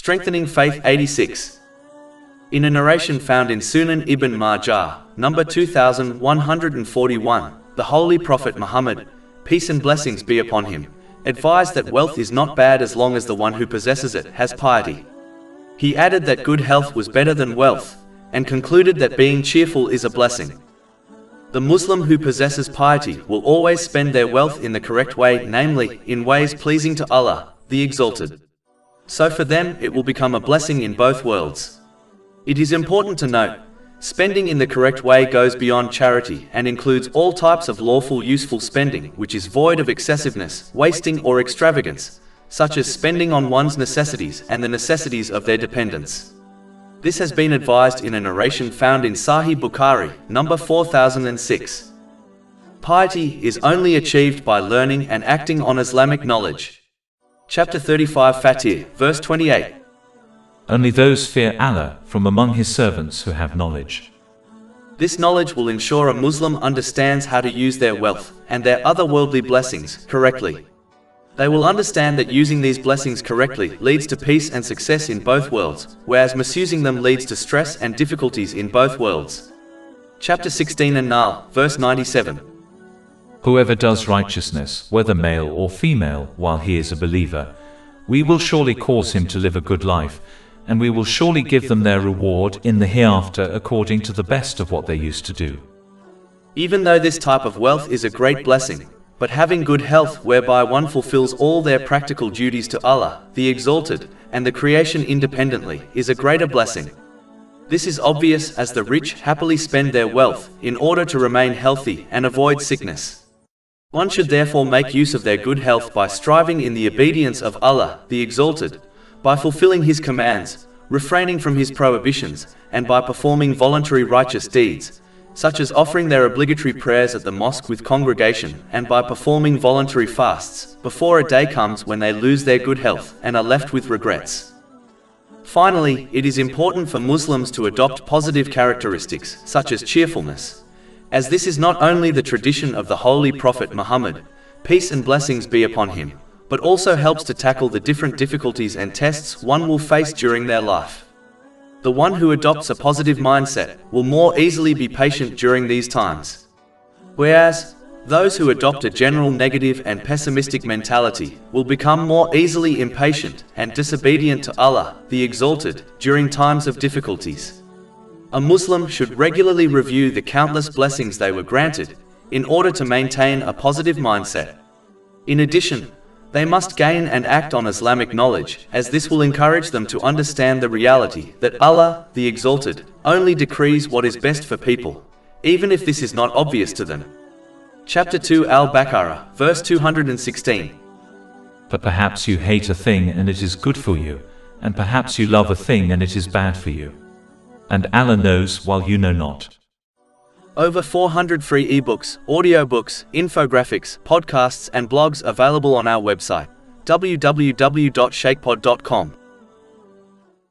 Strengthening Faith 86. In a narration found in Sunan ibn Majah, number 2141, the Holy Prophet Muhammad, peace and blessings be upon him, advised that wealth is not bad as long as the one who possesses it has piety. He added that good health was better than wealth, and concluded that being cheerful is a blessing. The Muslim who possesses piety will always spend their wealth in the correct way, namely, in ways pleasing to Allah, the Exalted. So for them, it will become a blessing in both worlds. It is important to note, spending in the correct way goes beyond charity and includes all types of lawful useful spending which is void of excessiveness, wasting or extravagance, such as spending on one's necessities and the necessities of their dependents. This has been advised in a narration found in Sahih Bukhari, number 4006. Piety is only achieved by learning and acting on Islamic knowledge. Chapter 35 Fatir, verse 28. Only those fear Allah from among His servants who have knowledge. This knowledge will ensure a Muslim understands how to use their wealth and their other worldly blessings correctly. They will understand that using these blessings correctly leads to peace and success in both worlds, whereas misusing them leads to stress and difficulties in both worlds. Chapter 16 An-Nahl, verse 97. Whoever does righteousness, whether male or female, while he is a believer, we will surely cause him to live a good life, and we will surely give them their reward in the hereafter according to the best of what they used to do. Even though this type of wealth is a great blessing, but having good health whereby one fulfills all their practical duties to Allah, the Exalted, and the creation independently, is a greater blessing. This is obvious as the rich happily spend their wealth in order to remain healthy and avoid sickness. One should therefore make use of their good health by striving in the obedience of Allah, the Exalted, by fulfilling His commands, refraining from His prohibitions, and by performing voluntary righteous deeds, such as offering their obligatory prayers at the mosque with congregation, and by performing voluntary fasts, before a day comes when they lose their good health and are left with regrets. Finally, it is important for Muslims to adopt positive characteristics, such as cheerfulness, as this is not only the tradition of the Holy Prophet Muhammad, peace and blessings be upon him, but also helps to tackle the different difficulties and tests one will face during their life. The one who adopts a positive mindset will more easily be patient during these times. Whereas, those who adopt a general negative and pessimistic mentality will become more easily impatient and disobedient to Allah, the Exalted, during times of difficulties. A Muslim should regularly review the countless blessings they were granted, in order to maintain a positive mindset. In addition, they must gain and act on Islamic knowledge, as this will encourage them to understand the reality that Allah, the Exalted, only decrees what is best for people, even if this is not obvious to them. Chapter 2 Al-Baqarah, verse 216. But perhaps you hate a thing and it is good for you, and perhaps you love a thing and it is bad for you. And Allah knows while you know not. Over 400 free ebooks, audiobooks, infographics, podcasts and blogs available on our website, www.shaykhpod.com.